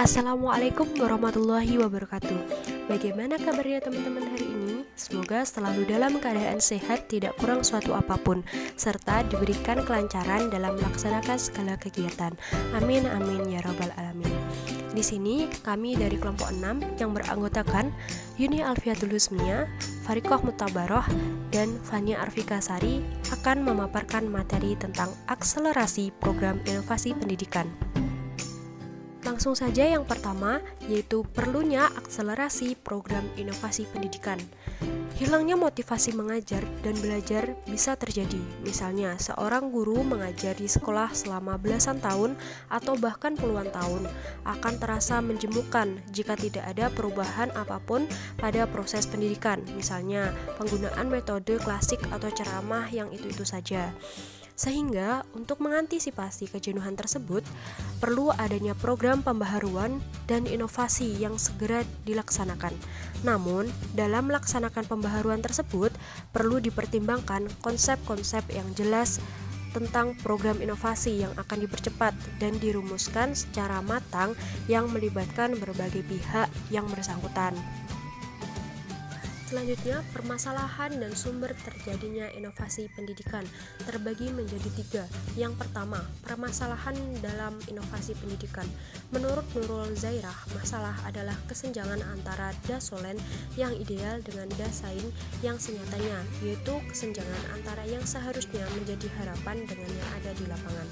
Assalamualaikum warahmatullahi wabarakatuh. Bagaimana kabarnya teman-teman hari ini? Semoga selalu dalam keadaan sehat, tidak kurang suatu apapun, serta diberikan kelancaran dalam melaksanakan segala kegiatan. Amin amin ya rabbal alamin. Di sini kami dari kelompok 6 yang beranggotakan Yuni Alfiatul Husnia, Farikoh Mutabaroh, dan Fania Arfika Sari akan memaparkan materi tentang akselerasi program inovasi pendidikan. Langsung saja yang pertama, yaitu perlunya akselerasi program inovasi pendidikan. Hilangnya motivasi mengajar dan belajar bisa terjadi. Misalnya, seorang guru mengajar di sekolah selama belasan tahun atau bahkan puluhan tahun akan terasa menjemukan jika tidak ada perubahan apapun pada proses pendidikan. Misalnya, penggunaan metode klasik atau ceramah yang itu-itu saja. Sehingga untuk mengantisipasi kejenuhan tersebut, perlu adanya program pembaharuan dan inovasi yang segera dilaksanakan. Namun, dalam melaksanakan pembaharuan tersebut, perlu dipertimbangkan konsep-konsep yang jelas tentang program inovasi yang akan dipercepat dan dirumuskan secara matang yang melibatkan berbagai pihak yang bersangkutan. Selanjutnya, permasalahan dan sumber terjadinya inovasi pendidikan terbagi menjadi 3. Yang pertama, permasalahan dalam inovasi pendidikan. Menurut Nurul Zairah, masalah adalah kesenjangan antara dasolen yang ideal dengan dasain yang senyatanya, yaitu kesenjangan antara yang seharusnya menjadi harapan dengan yang ada di lapangan.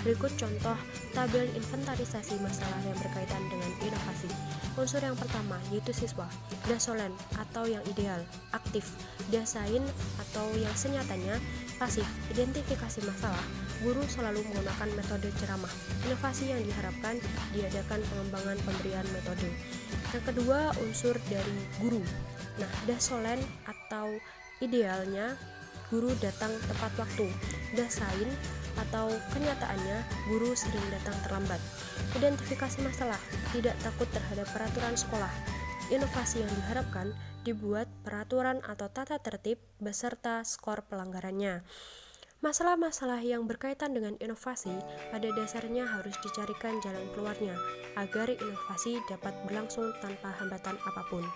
Berikut contoh tabel inventarisasi masalah yang berkaitan dengan inovasi. Unsur yang pertama yaitu siswa, dasolen atau yang ideal, aktif, dasain atau yang senyatanya, pasif. Identifikasi masalah, guru selalu menggunakan metode ceramah. Inovasi yang diharapkan diadakan pengembangan pemberian metode. Yang kedua, unsur dari guru. Nah, dasolen atau idealnya guru datang tepat waktu. Dasain atau kenyataannya guru sering datang terlambat. Identifikasi masalah, tidak takut terhadap peraturan sekolah. Inovasi yang diharapkan dibuat peraturan atau tata tertib beserta skor pelanggarannya. Masalah-masalah yang berkaitan dengan inovasi pada dasarnya harus dicarikan jalan keluarnya agar inovasi dapat berlangsung tanpa hambatan apapun.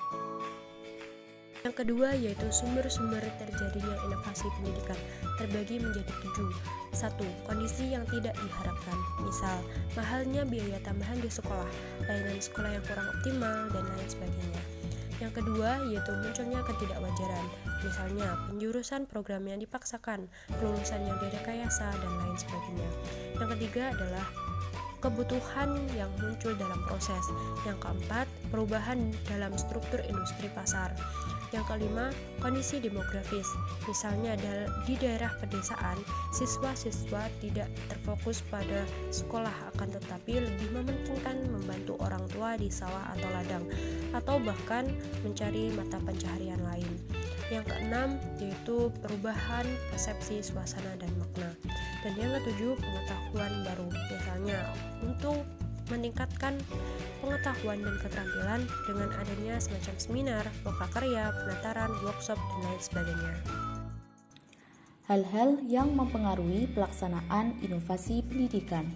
Yang kedua yaitu sumber-sumber terjadinya inovasi pendidikan terbagi menjadi 7. 1. Kondisi yang tidak diharapkan, misal mahalnya biaya tambahan di sekolah, layanan sekolah yang kurang optimal, dan lain sebagainya. Yang kedua yaitu munculnya ketidakwajaran, misalnya penjurusan program yang dipaksakan, kelulusan yang direkayasa, dan lain sebagainya. Yang ketiga adalah kebutuhan yang muncul dalam proses. Yang keempat, perubahan dalam struktur industri pasar. Yang kelima, kondisi demografis. Misalnya di daerah pedesaan, siswa-siswa tidak terfokus pada sekolah akan tetapi lebih mementingkan membantu orang tua di sawah atau ladang, atau bahkan mencari mata pencaharian lain. Yang keenam yaitu perubahan persepsi suasana dan makna. Dan yang ketujuh, pengetahuan baru. Misalnya untuk meningkatkan pengetahuan dan keterampilan dengan adanya semacam seminar, lokakarya, penataran, workshop, dan lain sebagainya. Hal-hal yang mempengaruhi pelaksanaan inovasi pendidikan.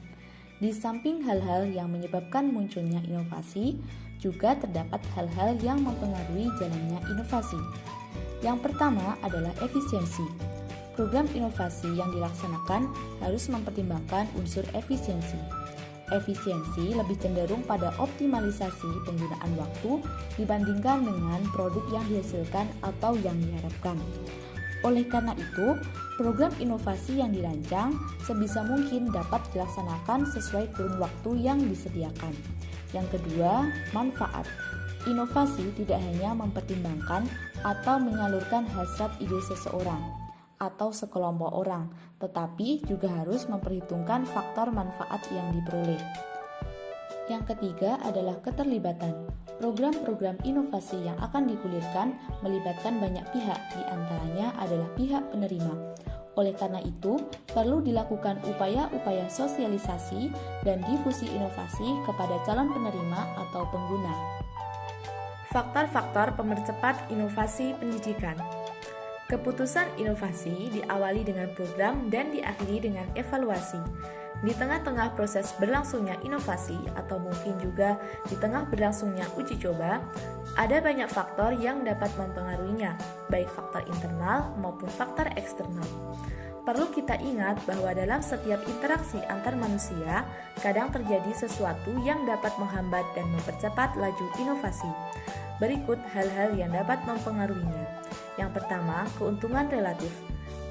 Di samping hal-hal yang menyebabkan munculnya inovasi, juga terdapat hal-hal yang mempengaruhi jalannya inovasi. Yang pertama adalah efisiensi. Program inovasi yang dilaksanakan harus mempertimbangkan unsur efisiensi. Efisiensi lebih cenderung pada optimalisasi penggunaan waktu dibandingkan dengan produk yang dihasilkan atau yang diharapkan. Oleh karena itu, program inovasi yang dirancang sebisa mungkin dapat dilaksanakan sesuai kurun waktu yang disediakan. Yang kedua, manfaat. Inovasi tidak hanya mempertimbangkan atau menyalurkan hasrat ide seseorang atau sekelompok orang, tetapi juga harus memperhitungkan faktor manfaat yang diperoleh. Yang ketiga adalah keterlibatan. Program-program inovasi yang akan digulirkan melibatkan banyak pihak, di antaranya adalah pihak penerima. Oleh karena itu, perlu dilakukan upaya-upaya sosialisasi dan difusi inovasi kepada calon penerima atau pengguna. Faktor-faktor pemercepat inovasi pendidikan. Keputusan inovasi diawali dengan program dan diakhiri dengan evaluasi. Di tengah-tengah proses berlangsungnya inovasi atau mungkin juga di tengah berlangsungnya uji coba, ada banyak faktor yang dapat mempengaruhinya, baik faktor internal maupun faktor eksternal. Perlu kita ingat bahwa dalam setiap interaksi antar manusia, kadang terjadi sesuatu yang dapat menghambat dan mempercepat laju inovasi. Berikut hal-hal yang dapat mempengaruhinya. Yang pertama, keuntungan relatif.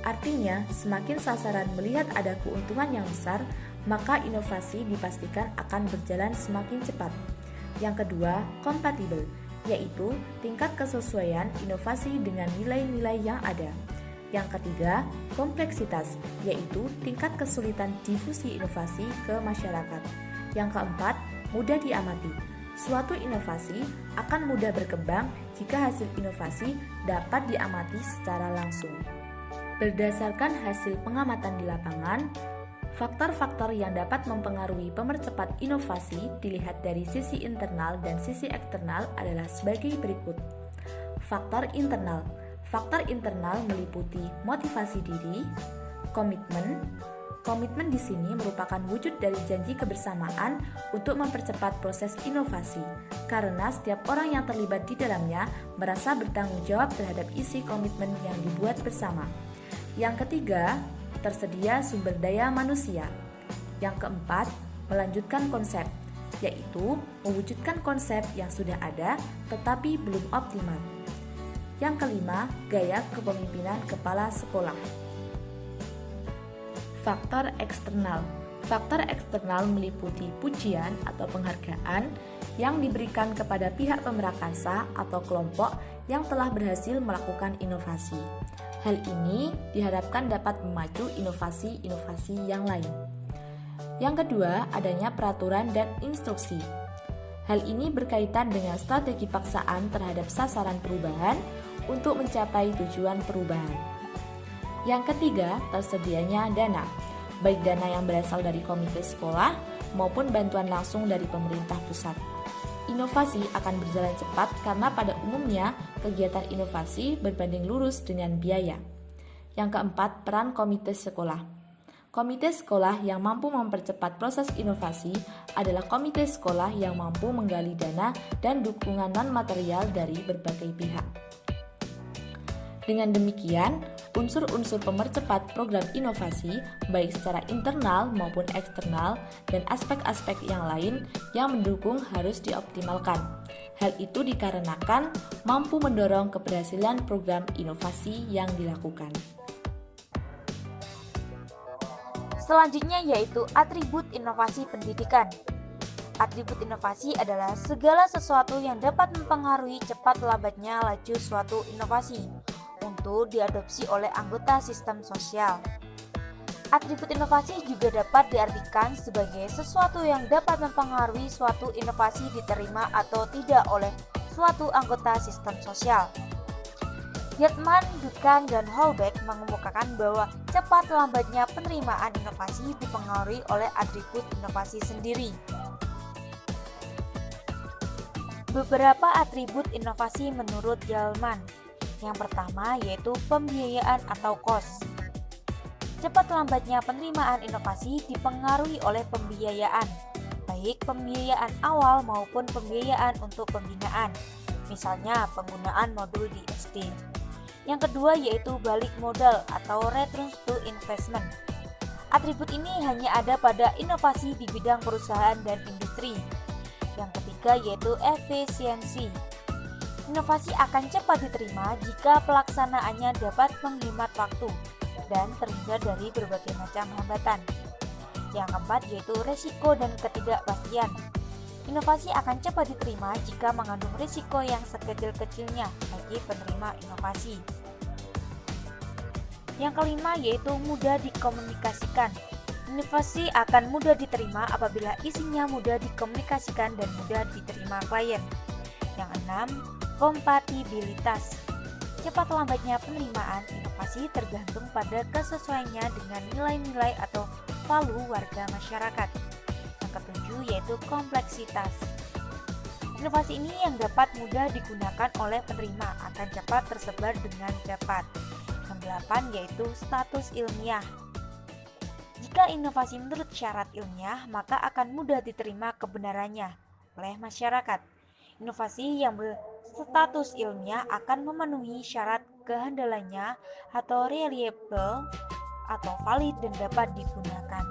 Artinya, semakin sasaran melihat ada keuntungan yang besar, maka inovasi dipastikan akan berjalan semakin cepat. Yang kedua, kompatibel, yaitu tingkat kesesuaian inovasi dengan nilai-nilai yang ada. Yang ketiga, kompleksitas, yaitu tingkat kesulitan difusi inovasi ke masyarakat. Yang keempat, mudah diamati. Suatu inovasi akan mudah berkembang jika hasil inovasi dapat diamati secara langsung. Berdasarkan hasil pengamatan di lapangan, faktor-faktor yang dapat mempengaruhi pemercepat inovasi dilihat dari sisi internal dan sisi eksternal adalah sebagai berikut. Faktor internal. Faktor internal meliputi motivasi diri, komitmen. Komitmen di sini merupakan wujud dari janji kebersamaan untuk mempercepat proses inovasi, karena setiap orang yang terlibat di dalamnya merasa bertanggung jawab terhadap isi komitmen yang dibuat bersama. Yang ketiga, tersedia sumber daya manusia. Yang keempat, melanjutkan konsep, yaitu mewujudkan konsep yang sudah ada tetapi belum optimal. Yang kelima, gaya kepemimpinan kepala sekolah. Faktor eksternal. Faktor eksternal meliputi pujian atau penghargaan yang diberikan kepada pihak pemrakarsa atau kelompok yang telah berhasil melakukan inovasi. Hal ini diharapkan dapat memacu inovasi-inovasi yang lain. Yang kedua, adanya peraturan dan instruksi. Hal ini berkaitan dengan strategi paksaan terhadap sasaran perubahan untuk mencapai tujuan perubahan. Yang ketiga, tersedianya dana, baik dana yang berasal dari komite sekolah maupun bantuan langsung dari pemerintah pusat. Inovasi akan berjalan cepat karena pada umumnya kegiatan inovasi berbanding lurus dengan biaya. Yang keempat, peran komite sekolah. Komite sekolah yang mampu mempercepat proses inovasi adalah komite sekolah yang mampu menggali dana dan dukungan non-material dari berbagai pihak. Dengan demikian, unsur-unsur pemercepat program inovasi, baik secara internal maupun eksternal, dan aspek-aspek yang lain yang mendukung harus dioptimalkan. Hal itu dikarenakan mampu mendorong keberhasilan program inovasi yang dilakukan. Selanjutnya yaitu atribut inovasi pendidikan. Atribut inovasi adalah segala sesuatu yang dapat mempengaruhi cepat lambatnya laju suatu inovasi untuk diadopsi oleh anggota sistem sosial. Atribut inovasi juga dapat diartikan sebagai sesuatu yang dapat mempengaruhi suatu inovasi diterima atau tidak oleh suatu anggota sistem sosial. Yatman, Duncan, dan Holbeck mengemukakan bahwa cepat lambatnya penerimaan inovasi dipengaruhi oleh atribut inovasi sendiri. Beberapa atribut inovasi menurut Yatman. Yang pertama yaitu pembiayaan atau cost. Cepat lambatnya penerimaan inovasi dipengaruhi oleh pembiayaan, baik pembiayaan awal maupun pembiayaan untuk pembinaan, misalnya penggunaan modul di SD. Yang kedua yaitu balik modal atau return to investment. Atribut ini hanya ada pada inovasi di bidang perusahaan dan industri. Yang ketiga yaitu efisiensi. Inovasi akan cepat diterima jika pelaksanaannya dapat menghemat waktu dan terhindar dari berbagai macam hambatan. Yang keempat yaitu risiko dan ketidakpastian. Inovasi akan cepat diterima jika mengandung risiko yang sekecil-kecilnya bagi penerima inovasi. Yang kelima yaitu mudah dikomunikasikan. Inovasi akan mudah diterima apabila isinya mudah dikomunikasikan dan mudah diterima klien. Yang enam, kompatibilitas. Cepat lambatnya penerimaan inovasi tergantung pada kesesuaiannya dengan nilai-nilai atau value warga masyarakat. Yang ketujuh yaitu kompleksitas. Inovasi ini yang dapat mudah digunakan oleh penerima akan cepat tersebar dengan cepat. Yang delapan yaitu status ilmiah. Jika Jika inovasi menurut syarat ilmiah, maka akan mudah diterima kebenarannya oleh masyarakat. Inovasi yang berstatus ilmiah akan memenuhi syarat kehandalannya atau reliable atau valid dan dapat digunakan.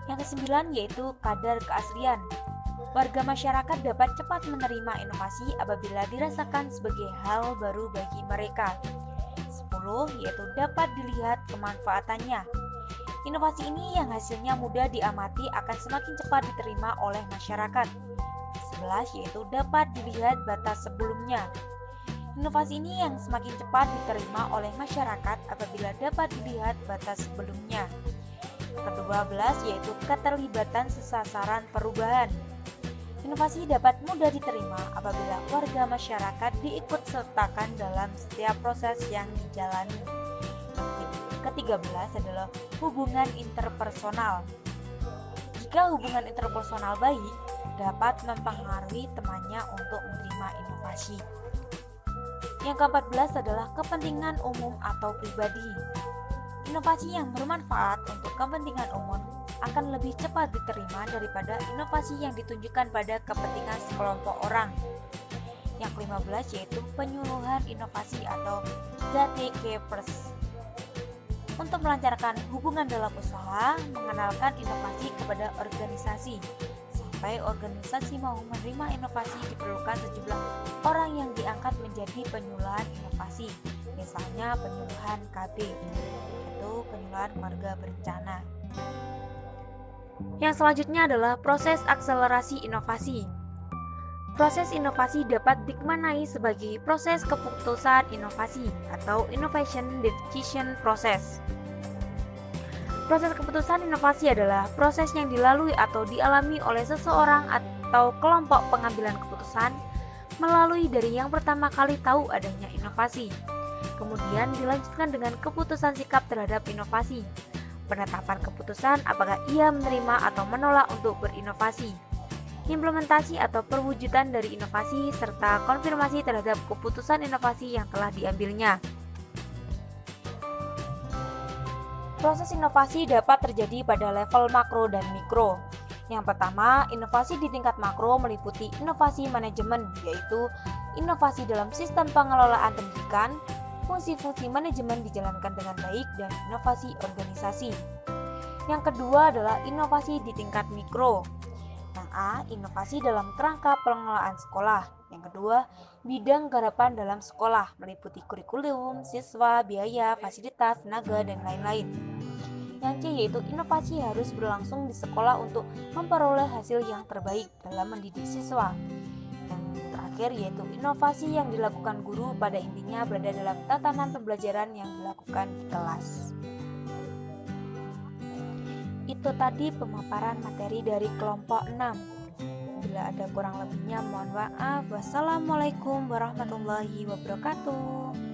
Yang kesembilan yaitu kadar keaslian. Warga masyarakat dapat cepat menerima inovasi apabila dirasakan sebagai hal baru bagi mereka. 10 yaitu dapat dilihat kemanfaatannya. Inovasi ini yang hasilnya mudah diamati akan semakin cepat diterima oleh masyarakat. 11 yaitu dapat dilihat batas sebelumnya. Inovasi ini yang semakin cepat diterima oleh masyarakat apabila dapat dilihat batas sebelumnya. Ke-12 yaitu keterlibatan sasaran perubahan. Inovasi dapat mudah diterima apabila warga masyarakat diikut sertakan dalam setiap proses yang dijalani. Ke-13 adalah hubungan interpersonal. Jika hubungan interpersonal baik, dapat mempengaruhi temannya untuk menerima inovasi. Yang ke-14 adalah kepentingan umum atau pribadi. Inovasi yang bermanfaat untuk kepentingan umum akan lebih cepat diterima daripada inovasi yang ditunjukkan pada kepentingan sekelompok orang. Yang ke-15 yaitu penyuluhan inovasi atau gatekeepers. Untuk melancarkan hubungan dalam usaha, mengenalkan inovasi kepada organisasi. Sampai organisasi mau menerima inovasi diperlukan sejumlah orang yang diangkat menjadi penyuluhan inovasi. Misalnya penyuluhan KB, yaitu penyuluhan keluarga berencana. Yang selanjutnya adalah proses akselerasi inovasi. Proses inovasi dapat dimaknai sebagai proses keputusan inovasi atau innovation decision process. Proses keputusan inovasi adalah proses yang dilalui atau dialami oleh seseorang atau kelompok pengambilan keputusan melalui dari yang pertama kali tahu adanya inovasi. Kemudian dilanjutkan dengan keputusan sikap terhadap inovasi. Penetapan keputusan apakah ia menerima atau menolak untuk berinovasi. Implementasi atau perwujudan dari inovasi serta konfirmasi terhadap keputusan inovasi yang telah diambilnya. Proses inovasi dapat terjadi pada level makro dan mikro. Yang pertama, inovasi di tingkat makro meliputi inovasi manajemen, yaitu inovasi dalam sistem pengelolaan pendidikan, fungsi-fungsi manajemen dijalankan dengan baik, dan inovasi organisasi. Yang kedua adalah inovasi di tingkat mikro. Yang A, inovasi dalam kerangka pengelolaan sekolah. Yang kedua, bidang garapan dalam sekolah, meliputi kurikulum, siswa, biaya, fasilitas, tenaga, dan lain-lain. Yang C yaitu inovasi harus berlangsung di sekolah untuk memperoleh hasil yang terbaik dalam mendidik siswa. Yang terakhir yaitu inovasi yang dilakukan guru pada intinya berada dalam tatanan pembelajaran yang dilakukan di kelas. Itu tadi pemaparan materi dari kelompok 6. Bila ada kurang lebihnya mohon maaf. Wassalamualaikum warahmatullahi wabarakatuh.